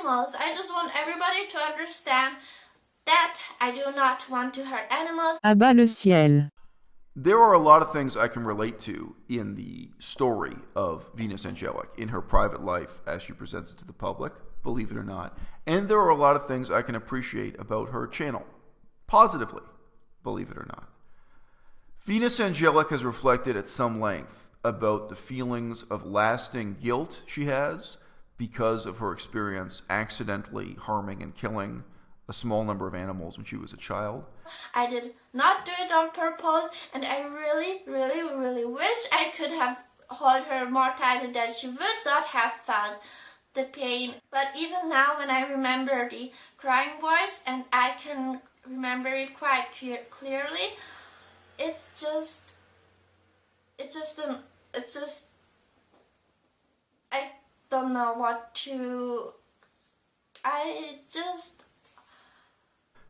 animals. I just want everybody to understand that I do not want to hurt animals. À-bas-le-ciel. There are a lot of things I can relate to in the story of Venus Angelic, in her private life as she presents it to the public, believe it or not. And there are a lot of things I can appreciate about her channel, positively, believe it or not. Venus Angelic has reflected at some length about the feelings of lasting guilt she has because of her experience accidentally harming and killing a small number of animals when she was a child. I did not do it on purpose, and I really, really, really wish I could have held her more tightly, that she would not have felt the pain. But even now, when I remember the crying voice, and I can remember it quite clearly, it's just, I don't know what to,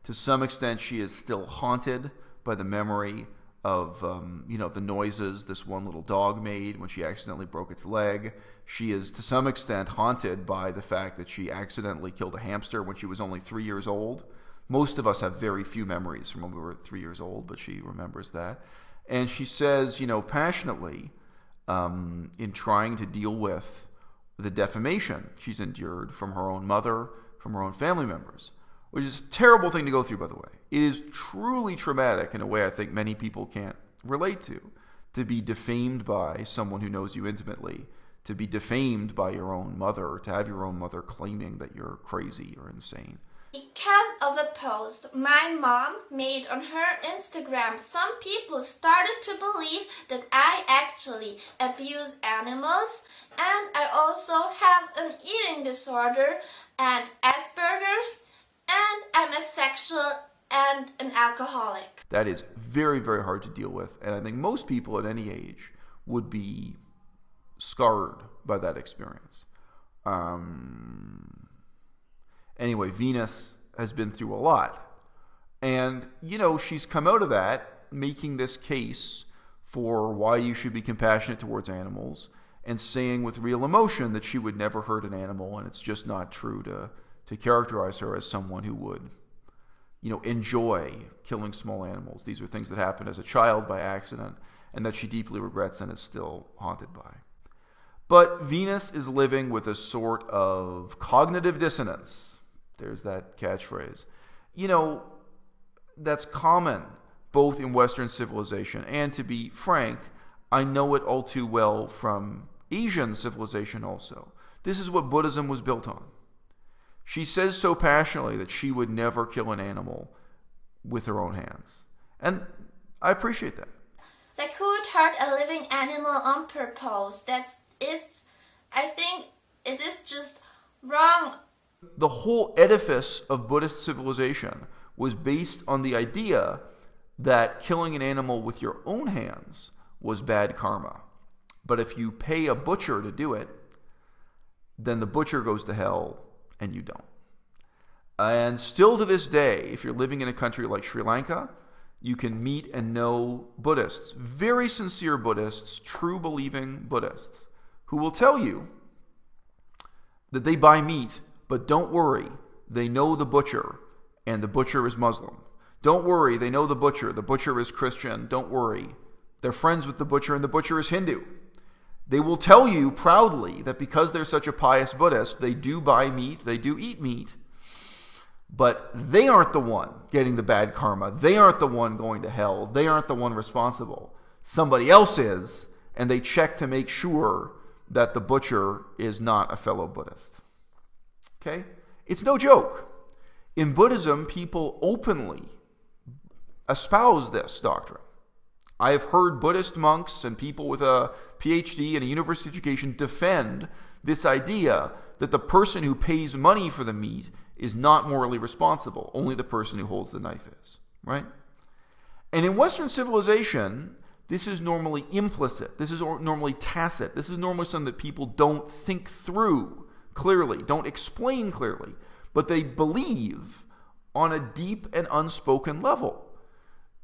To some extent, she is still haunted by the memory of, the noises this one little dog made when she accidentally broke its leg. She is, to some extent, haunted by the fact that she accidentally killed a hamster when she was only 3 years old. Most of us have very few memories from when we were 3 years old, but she remembers that. And she says, passionately, in trying to deal with the defamation she's endured from her own mother, from her own family members, which is a terrible thing to go through, by the way. It is truly traumatic in a way I think many people can't relate to be defamed by someone who knows you intimately, to be defamed by your own mother, to have your own mother claiming that you're crazy or insane. Because of a post my mom made on her Instagram, some people started to believe that I actually abuse animals, and I also have an eating disorder and Asperger's, and I'm a sexual and an alcoholic. That is very, very hard to deal with, and I think most people at any age would be scarred by that experience. Anyway, Venus has been through a lot, and she's come out of that making this case for why you should be compassionate towards animals, and saying with real emotion that she would never hurt an animal, and it's just not true to characterize her as someone who would, enjoy killing small animals. These are things that happened as a child by accident, and that she deeply regrets and is still haunted by. But Venus is living with a sort of cognitive dissonance. There's that catchphrase. That's common both in Western civilization, and to be frank, I know it all too well from Asian civilization also. This is what Buddhism was built on. She says so passionately that she would never kill an animal with her own hands. And I appreciate that. Like, who would hurt a living animal on purpose? I think it is just wrong. The whole edifice of Buddhist civilization was based on the idea that killing an animal with your own hands was bad karma. But if you pay a butcher to do it, then the butcher goes to hell and you don't. And still to this day, if you're living in a country like Sri Lanka, you can meet and know Buddhists, very sincere Buddhists, true believing Buddhists, who will tell you that they buy meat, but don't worry, they know the butcher, and the butcher is Muslim. Don't worry, they know the butcher is Christian. Don't worry, they're friends with the butcher, and the butcher is Hindu. They will tell you proudly that because they're such a pious Buddhist, they do buy meat, they do eat meat, but they aren't the one getting the bad karma. They aren't the one going to hell. They aren't the one responsible. Somebody else is, and they check to make sure that the butcher is not a fellow Buddhist. Okay? It's no joke. In Buddhism, people openly espouse this doctrine. I have heard Buddhist monks and people with a PhD and a university education defend this idea that the person who pays money for the meat is not morally responsible. Only the person who holds the knife is, right? And in Western civilization, this is normally implicit. This is normally tacit. This is normally something that people don't think through clearly, don't explain clearly, but they believe on a deep and unspoken level.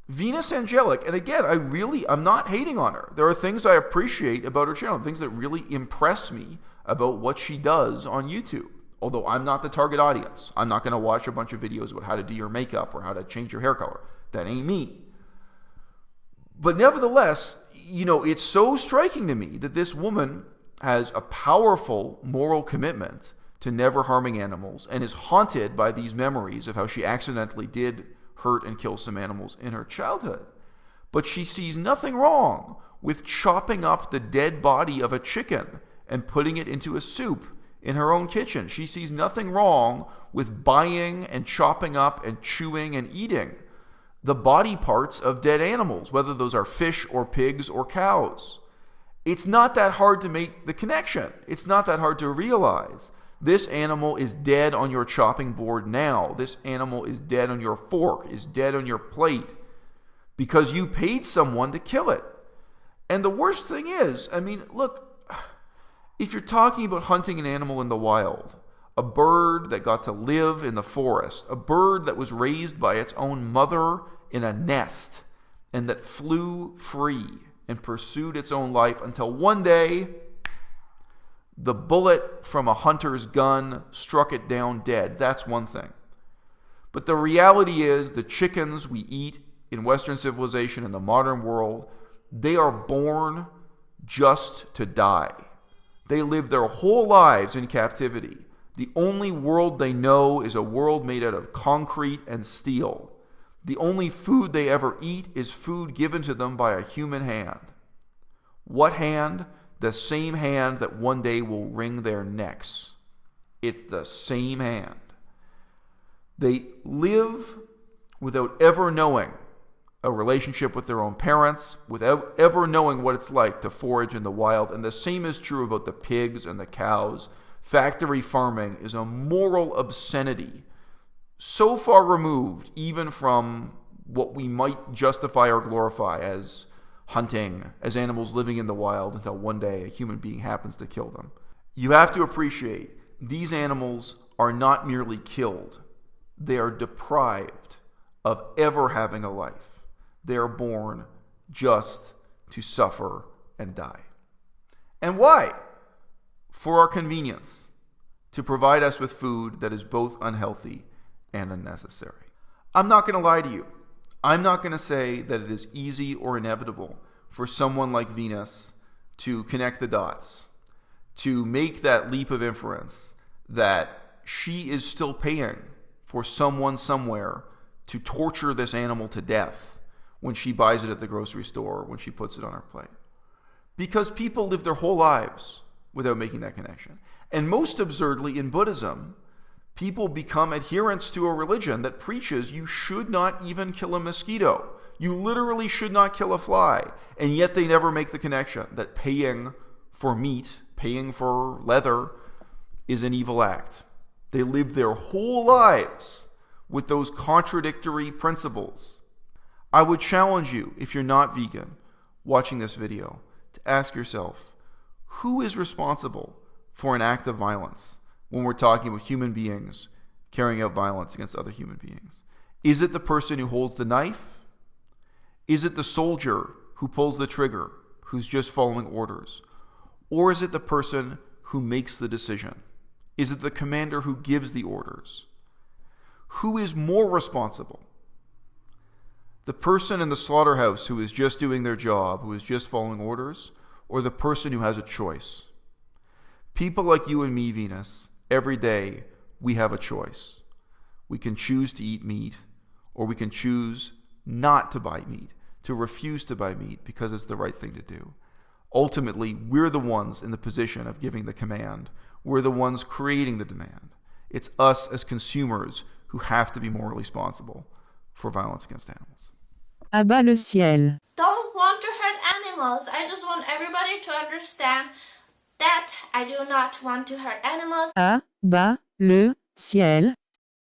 Venus Angelic, and again, I'm not hating on her. There are things I appreciate about her channel, things that really impress me about what she does on YouTube. Although I'm not the target audience. I'm not going to watch a bunch of videos about how to do your makeup or how to change your hair color. That ain't me. But nevertheless, it's so striking to me that this woman has a powerful moral commitment to never harming animals and is haunted by these memories of how she accidentally did hurt and kill some animals in her childhood. But she sees nothing wrong with chopping up the dead body of a chicken and putting it into a soup in her own kitchen. She sees nothing wrong with buying and chopping up and chewing and eating the body parts of dead animals, whether those are fish or pigs or cows. It's not that hard to make the connection. It's not that hard to realize. This animal is dead on your chopping board now. This animal is dead on your fork, is dead on your plate, because you paid someone to kill it. And the worst thing is, look, if you're talking about hunting an animal in the wild, a bird that got to live in the forest, a bird that was raised by its own mother in a nest, and that flew free and pursued its own life until one day the bullet from a hunter's gun struck it down dead. That's one thing. But the reality is the chickens we eat in Western civilization, in the modern world, they are born just to die. They live their whole lives in captivity. The only world they know is a world made out of concrete and steel. The only food they ever eat is food given to them by a human hand. What hand? The same hand that one day will wring their necks. It's the same hand. They live without ever knowing a relationship with their own parents, without ever knowing what it's like to forage in the wild. And the same is true about the pigs and the cows. Factory farming is a moral obscenity, so far removed even from what we might justify or glorify as hunting, as animals living in the wild until one day a human being happens to kill them. You have to appreciate these animals are not merely killed. They are deprived of ever having a life. They are born just to suffer and die. And why? For our convenience, to provide us with food that is both unhealthy and unnecessary. I'm not going to lie to you. I'm not going to say that it is easy or inevitable for someone like Venus to connect the dots, to make that leap of inference that she is still paying for someone somewhere to torture this animal to death when she buys it at the grocery store, when she puts it on her plate. Because people live their whole lives without making that connection. And most absurdly, in Buddhism, people become adherents to a religion that preaches you should not even kill a mosquito. You literally should not kill a fly. And yet they never make the connection that paying for meat, paying for leather, is an evil act. They live their whole lives with those contradictory principles. I would challenge you, if you're not vegan, watching this video, to ask yourself, who is responsible for an act of violence when we're talking about human beings carrying out violence against other human beings? Is it the person who holds the knife? Is it the soldier who pulls the trigger, who's just following orders? Or is it the person who makes the decision? Is it the commander who gives the orders? Who is more responsible? The person in the slaughterhouse who is just doing their job, who is just following orders, or the person who has a choice? People like you and me, Venus, every day we have a choice. We can choose to eat meat, or we can choose not to buy meat, to refuse to buy meat because it's the right thing to do. Ultimately, we're the ones in the position of giving the command. We're the ones creating the demand. It's us as consumers who have to be morally responsible for violence against animals. À-bas-le-ciel. Don't want to hurt animals. I just want everybody to understand that I do not want to hurt animals. À-bas-le-ciel.